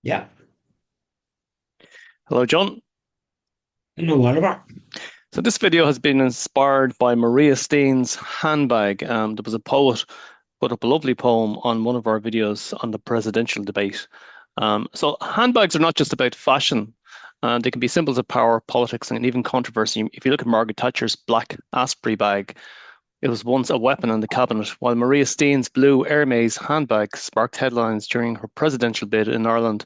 Yeah. Hello, John. Hello, Oliver. So this video has been inspired by Maria Steen's Handbag. There was a poet put up a lovely poem on one of our videos on the presidential debate. So handbags are not just about fashion. They can be symbols of power, politics, and even controversy. If you look at Margaret Thatcher's black Asprey bag, it was once a weapon in the cabinet, while Maria Steen's blue Hermes handbag sparked headlines during her presidential bid in Ireland.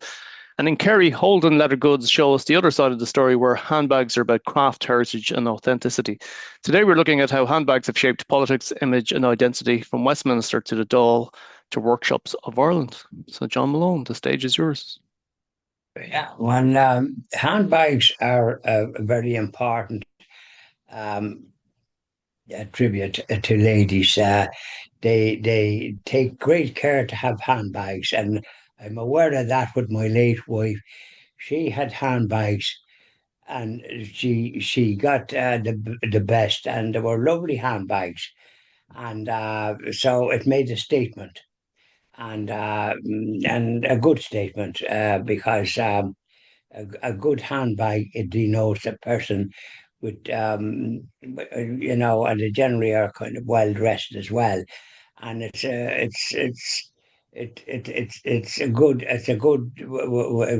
And in Kerry, Holden Leathergoods show us the other side of the story where handbags are about craft, heritage, and authenticity. Today, we're looking at how handbags have shaped politics, image, and identity from Westminster to the Dáil to workshops of Ireland. So, John Malone, the stage is yours. Yeah, when handbags are very important um, tribute to ladies. They take great care to have handbags, and I'm aware of that with my late wife. She had handbags, and she got the best, and they were lovely handbags, and so it made a statement. And a good statement because a good handbag, it denotes a person with and they generally are kind of well dressed as well, and it's a good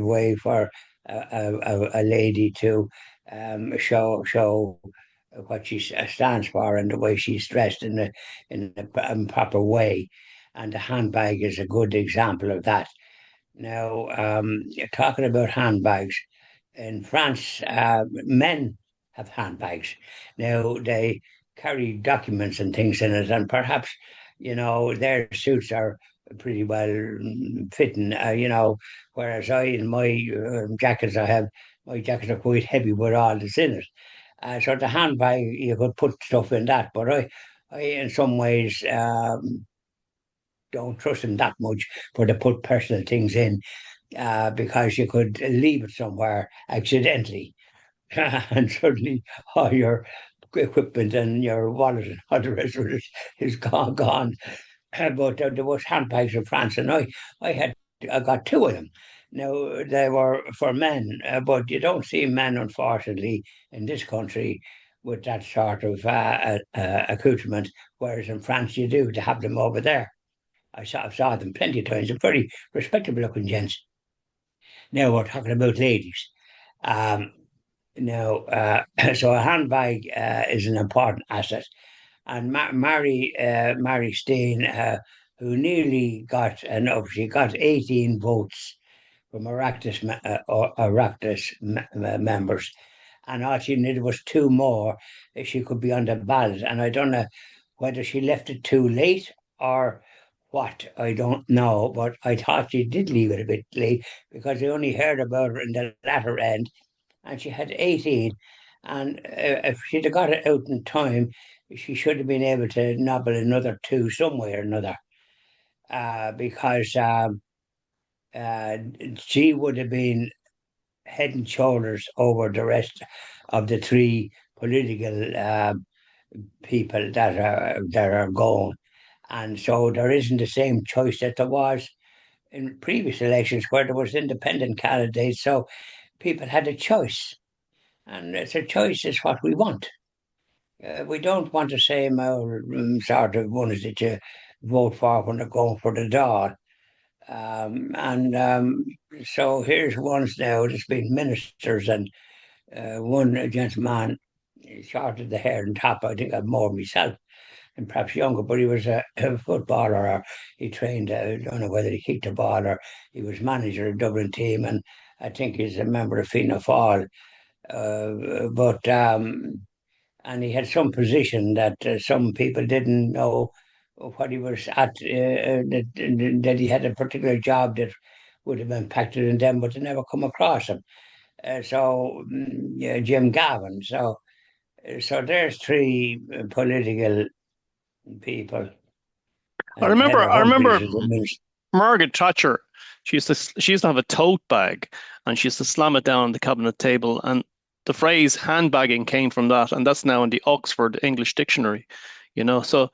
way for a lady to show what she stands for and the way she's dressed in a proper way, and the handbag is a good example of that. Now, talking about handbags, in France, men have handbags. Now, they carry documents and things in it, and perhaps, their suits are pretty well fitting, whereas in my jackets, my jackets are quite heavy with all that's in it. So the handbag, you could put stuff in that, but I in some ways, don't trust them that much for to put personal things in because you could leave it somewhere accidentally and suddenly all your equipment and your wallet and all the rest of it is gone. But there was handbags in France, and I got two of them. Now they were for men, but you don't see men, unfortunately, in this country with that sort of accoutrement, whereas in France you do to have them over there. I saw them plenty of times. They're very respectable looking gents. Now we're talking about ladies. Um, so a handbag is an important asset. And Mary Steen, who nearly got enough, she got 18 votes from Oireachtas members. And all she needed was two more if she could be on the ballot. And I don't know whether she left it too late or what, I don't know, but I thought she did leave it a bit late because I only heard about her in the latter end, and she had 18. And if she'd have got it out in time, she should have been able to nobble another two some way or another, because uh, she would have been head and shoulders over the rest of the three political people that are going. And so there isn't the same choice that there was in previous elections where there was independent candidates. So people had a choice, and it's a choice is what we want. We don't want the same sort of ones that you vote for when they're going for the Dáil. And so here's ones now that's been ministers, and one gentleman shorted the hair and top. I think I've more myself and perhaps younger, but he was a footballer, or he trained, I don't know whether he kicked a ball or he was manager of Dublin team, and I think he's a member of Fianna Fáil. But and he had some position that some people didn't know what he was at, that he had a particular job that would have impacted on them, but they never come across him. Yeah, Jim Gavin. So there's three political people, I and remember, Heather I Humphreys remember is the minister. Margaret Thatcher. She used to have a tote bag, and she used to slam it down on the cabinet table, and the phrase handbagging came from that, and that's now in the Oxford English Dictionary. So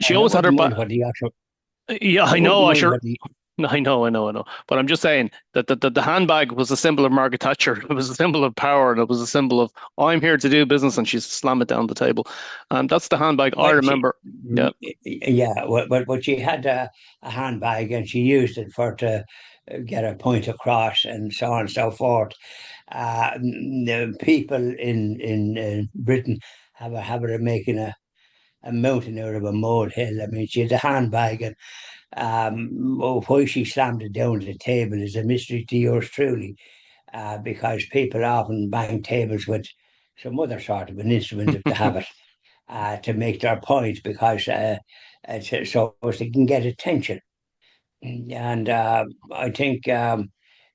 she And I always had her wouldn't bag. mind what he actually, Yeah, I I wouldn't know. I mind sure. what he. I know. But I'm just saying that the handbag was a symbol of Margaret Thatcher. It was a symbol of power, and it was a symbol of I'm here to do business, and she's slam it down the table. And that's the handbag I Well, remember. Yeah, yeah, but she had a handbag and she used it for to get a point across and so on and so forth. The people in Britain have a habit of making a mountain out of a molehill. I mean, she had a handbag, and why she slammed it down to the table is a mystery to yours truly, because people often bang tables with some other sort of an instrument if they have it, to make their point, because so as they can get attention. And I think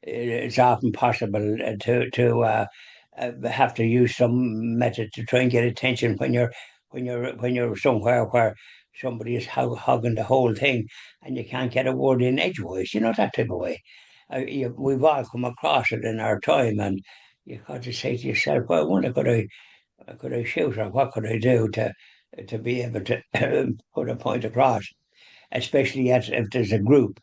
it's often possible have to use some method to try and get attention when you're somewhere where somebody is hogging the whole thing, and you can't get a word in edgeways. You know, that type of way. We've all come across it in our time, and you've got to say to yourself, "Well, I wonder could I shoot, or what could I do to be able to put a point across, especially if there's a group."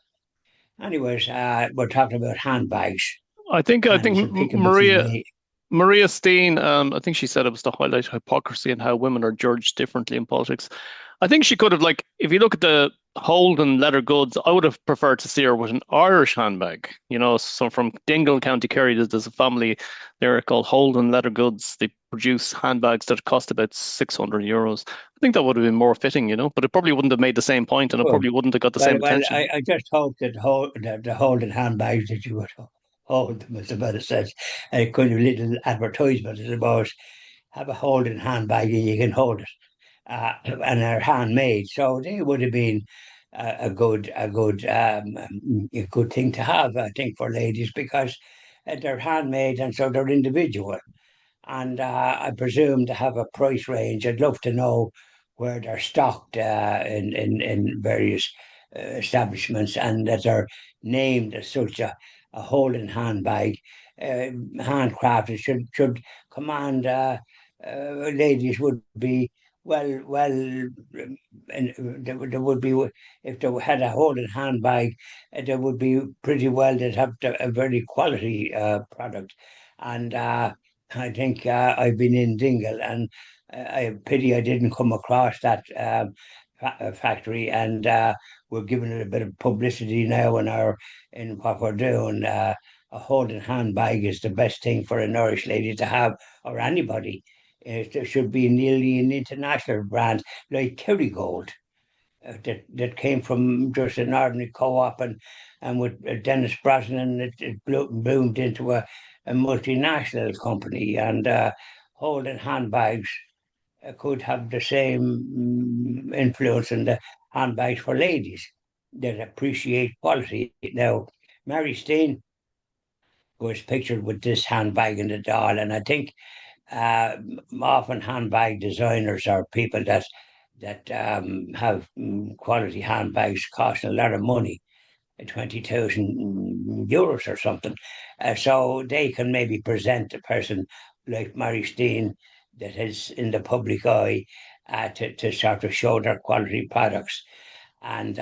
Anyways, we're talking about handbags, and I think it's applicable to Maria the Maria Steen, I think she said it was to highlight hypocrisy and how women are judged differently in politics. I think she could have, like, if you look at the Holden leather goods, I would have preferred to see her with an Irish handbag. So from Dingle, County Kerry, there's a family there called Holden Leather Goods. They produce handbags that cost about €600. I think that would have been more fitting, but it probably wouldn't have made the same point and it good. probably wouldn't have got the Well, same attention. I just hope that the holding handbags that you would hold them, as about it says, a kind of little advertisement, I suppose. Have a holding handbag and you can hold it, and they're handmade, so they would have been a good thing to have, I think, for ladies, because they're handmade and so they're individual. And I presume to have a price range. I'd love to know where they're stocked in various establishments, and that they're named as such a Holden handbag. Handcrafted should command, ladies would be well, and there would be, if they had a Holden handbag, they would be pretty well. They'd have a very quality product, and I think I've been in Dingle, and I pity I didn't come across that factory, and we're giving it a bit of publicity now in what we're doing. A Holden handbag is the best thing for an Irish lady to have, or anybody. There should be nearly an international brand like Kerrygold, that came from just an ordinary co-op, and with Dennis Brosnan, it bloomed into a multinational company, and Holden handbags could have the same influence in the handbags for ladies that appreciate quality. Now, Mary Steen was pictured with this handbag in the doll, and I think uh, often handbag designers are people that have quality handbags costing a lot of money, 20,000 euros or something. So they can maybe present a person like Mary Steen that is in the public eye, to sort of show their quality products. And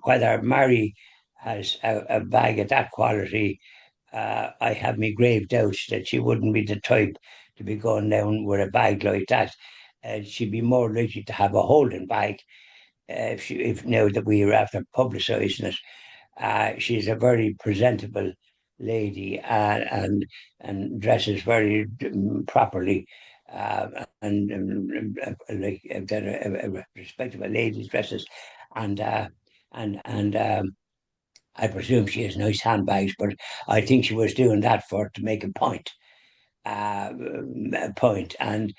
whether Mary has a bag of that quality, I have my grave doubts that she wouldn't be the type to be going down with a bag like that. She'd be more likely to have a holding bag, if now that we are after publicising it. She's a very presentable lady, and dresses very properly, and like that a respectable lady dresses, and I presume she has nice handbags, but I think she was doing that to make a point. And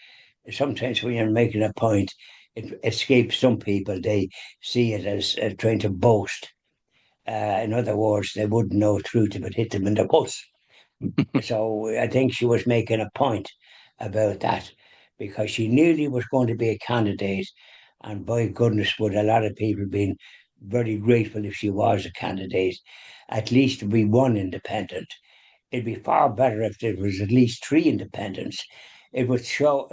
sometimes when you're making a point, it escapes some people. They see it as trying to boast. In other words, they wouldn't know truth if it hit them in the bus. So I think she was making a point about that, because she nearly was going to be a candidate, and by goodness, would a lot of people been very grateful if she was a candidate, at least to be one independent. It'd be far better if there was at least three independents. It would show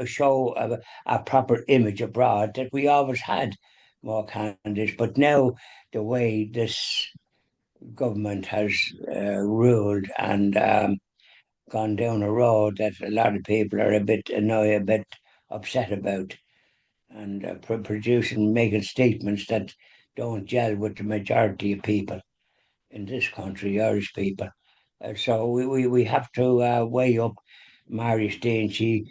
a proper image abroad that we always had more candidates. But now the way this government has ruled and gone down a road that a lot of people are a bit annoyed, a bit upset about, and producing, making statements that don't gel with the majority of people in this country, Irish people. So we have to weigh up Maria Steen. She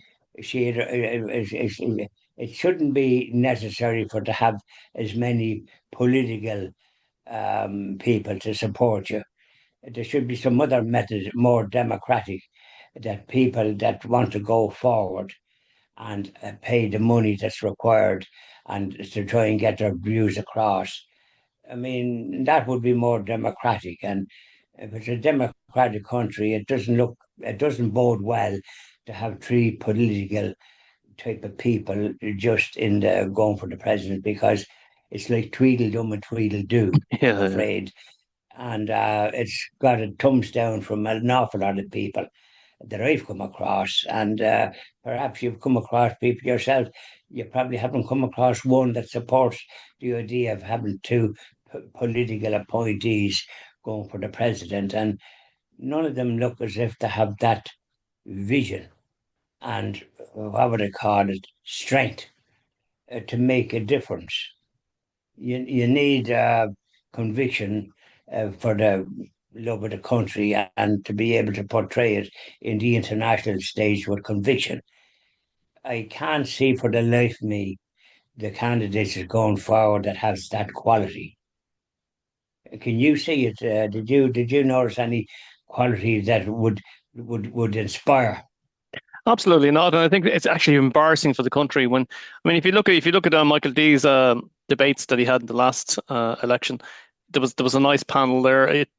it shouldn't be necessary for to have as many political people to support you. There should be some other method, more democratic, that people that want to go forward and pay the money that's required and to try and get their views across. I mean, that would be more democratic. And if it's a democratic country, it doesn't bode well to have three political type of people just in the going for the president because it's like Tweedledum and Tweedledoo, I'm Yeah. afraid. And it's got a thumbs down from an awful lot of people that I've come across, and perhaps you've come across people yourself. You probably haven't come across one that supports the idea of having two political appointees going for the president, and none of them look as if they have that vision and what would I call it, strength to make a difference. You need conviction for the love of the country and to be able to portray it in the international stage with conviction. I can't see for the life of me the candidates is going forward that has that quality. Can you see it? Did you notice any qualities that would inspire? Absolutely not. And I think it's actually embarrassing for the country when, I mean, if you look at Michael D's debates that he had in the last election, there was a nice panel there. It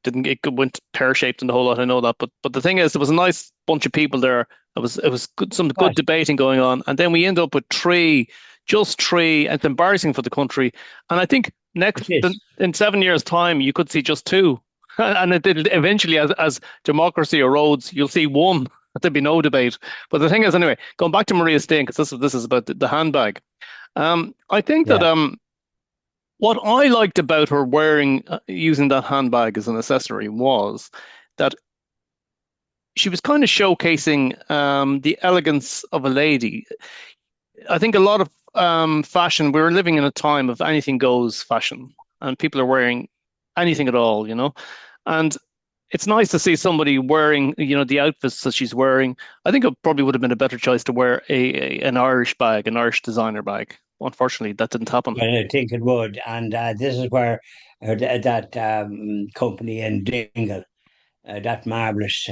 went pear-shaped and the whole lot. I know that, but the thing is, there was a nice bunch of people there. It was good, some good What debating going on, and then we end up with three, just three, and it's embarrassing for the country. And I think it is? in 7 years' time, you could see just two, and eventually, as democracy erodes, you'll see one. There'd be no debate. But the thing is, anyway, going back to Maria Steen, because this is about the handbag. I think that Yeah. what I liked about her wearing using that handbag as an accessory was that she was kind of showcasing the elegance of a lady. I think a lot of fashion, we're living in a time of anything goes fashion, and people are wearing anything at all, And it's nice to see somebody wearing, the outfits that she's wearing. I think it probably would have been a better choice to wear an Irish bag, an Irish designer bag. Unfortunately, that didn't happen. I think it would, and this is where that company in Dingle, that marvelous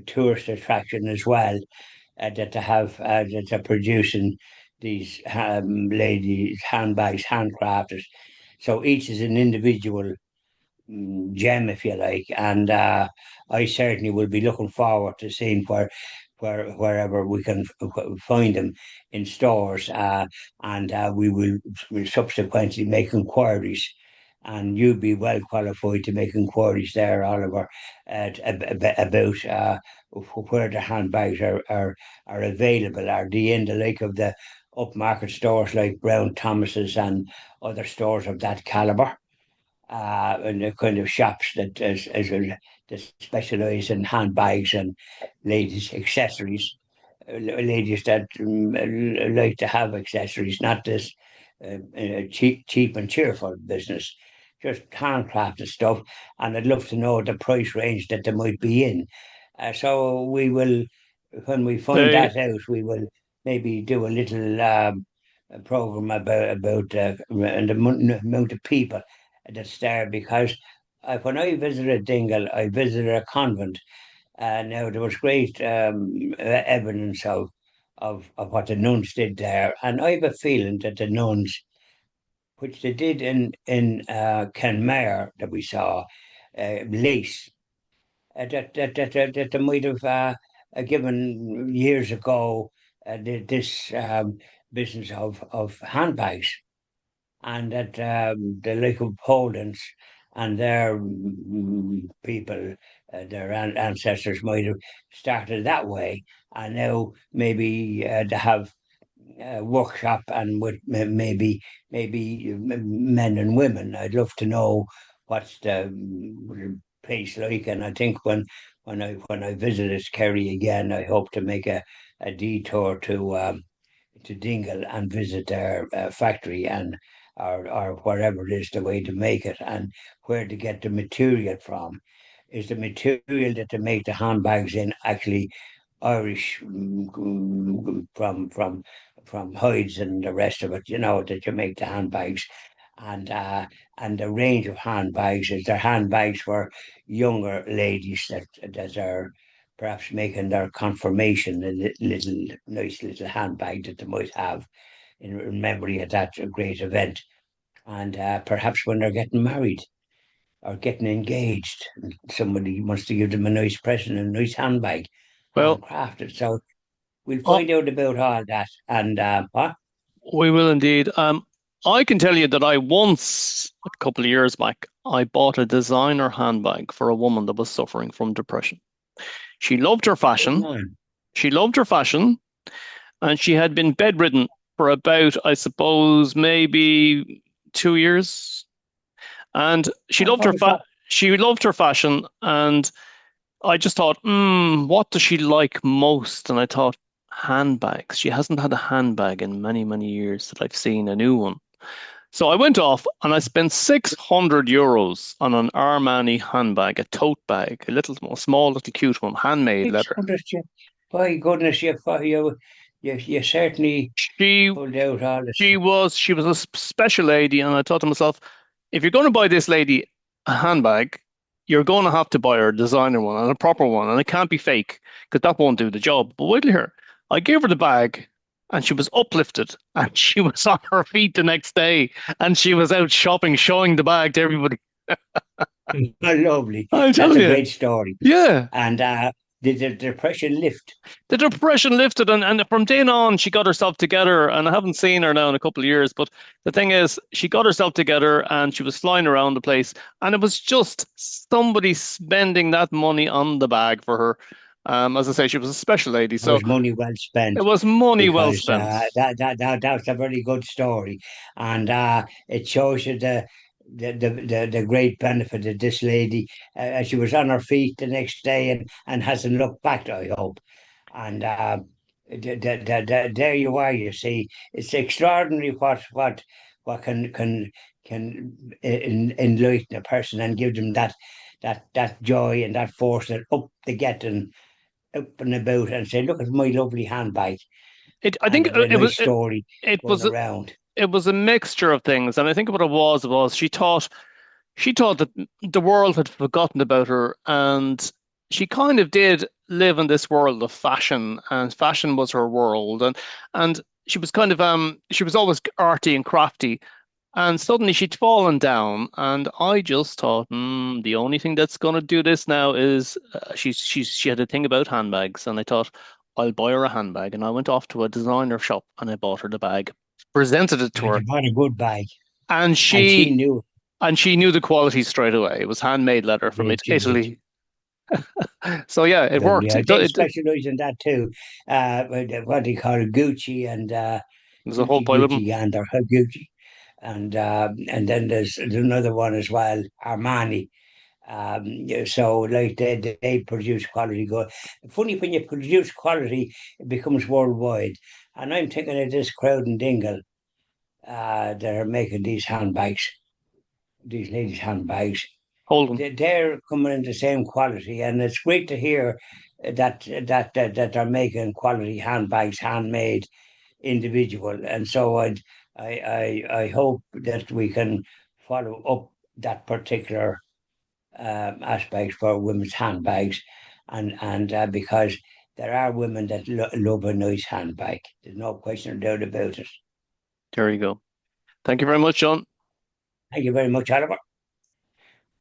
tourist attraction as well, that they have that they're producing these ladies handbags, handcrafted. So each is an individual gem, if you like. And I certainly will be looking forward to seeing wherever we can find them in stores, and we will subsequently make inquiries. And you'll be well qualified to make inquiries there, Oliver, about where the handbags are available. Are they in the like of the upmarket stores like Brown Thomas's and other stores of that caliber? And the kind of shops that specialise in handbags and ladies' accessories, ladies that like to have accessories, not this cheap and cheerful business, just handcrafted stuff. And I'd love to know the price range that they might be in. So we will, when we find They that out, we will maybe do a little program about and the amount of people that's there because when I visited Dingle, I visited a convent. Now there was great evidence of what the nuns did there, and I have a feeling that the nuns, which they did in Kenmare that we saw, lace that they might have given years ago this business of handbags and that the like of Poland's and their people, their ancestors might have started that way, and now maybe they have a workshop and with maybe men and women. I'd love to know what's the place like. And I think when I visited Kerry again, I hope to make a detour to Dingle and visit their factory and or wherever it is the way to make it and where to get the material from. Is the material that they make the handbags in actually Irish from hides and the rest of it, that you make the handbags. And the range of handbags is there handbags for younger ladies that are perhaps making their confirmation, a little nice little handbag that they might have in memory of that great event. And perhaps when they're getting married or getting engaged, somebody wants to give them a nice present, a nice handbag, Well, handcrafted. So we'll uh, find out about all that. And what? we will indeed. I can tell you that I once, a couple of years back, I bought a designer handbag for a woman that was suffering from depression. She loved her Good fashion. man. She loved her fashion, and she had been bedridden for about, I suppose, maybe 2 years. And Oh, what was that? she loved her fashion, and I just thought, what does she like most? And I thought, handbags. She hasn't had a handbag in many, many years that I've seen a new one. So I went off and I spent €600 on an Armani handbag, a tote bag, a small, little cute one, handmade leather. 600. By goodness, you certainly She pulled out all this. she was a special lady, and I thought to myself, if you're going to buy this lady a handbag, you're going to have to buy her a designer one and a proper one, and it can't be fake because that won't do the job. But wait till here, I gave her the bag, and she was uplifted, and she was on her feet the next day, and she was out shopping, showing the bag to everybody. Lovely. I'm That's telling a you, great story. yeah. And did the depression lift? The depression lifted, and from then on, she got herself together. And I haven't seen her now in a couple of years. But the thing is, she got herself together and she was flying around the place. And it was just somebody spending that money on the bag for her. As I say, she was a special lady. It So was money well it spent was money well because spent. that's a very good story, and it shows you the great benefit of this lady. She was on her feet the next day and hasn't looked back, I hope. And there you are. You see, it's extraordinary what can enlighten a person and give them that joy and that force that up they get and up and about and say, "Look at my lovely handbag," I and think a it was nice story it going was around. it was a mixture of things. And I think what it was she thought that the world had forgotten about her, and she kind of did live in this world of fashion, and fashion was her world, and she was always arty and crafty, and suddenly she'd fallen down, and I just thought, the only thing that's going to do this now is she had a thing about handbags, and I thought I'll buy her a handbag, and I went off to a designer shop and I bought her the bag, presented it to It's her, about a good bag, and and she she knew and she knew the quality straight away. It was handmade leather from she did. Italy. So yeah, it Lovely. worked. They specialise in that too. What they call Gucci and There's a whole Gucci, pile of them. Gucci, and or Gucci, and then there's another one as well, Armani. Yeah, so like they produce quality good. Funny when you produce quality, it becomes worldwide. And I'm thinking of this crowd in Dingle that are making these handbags, these ladies' handbags. Holden. They're coming in the same quality, and it's great to hear that they're making quality handbags, handmade, individual. And so I hope that we can follow up that particular aspect for women's handbags, and because there are women that love a nice handbag. There's no question or doubt about it. There you go. Thank you very much, John. Thank you very much, Oliver.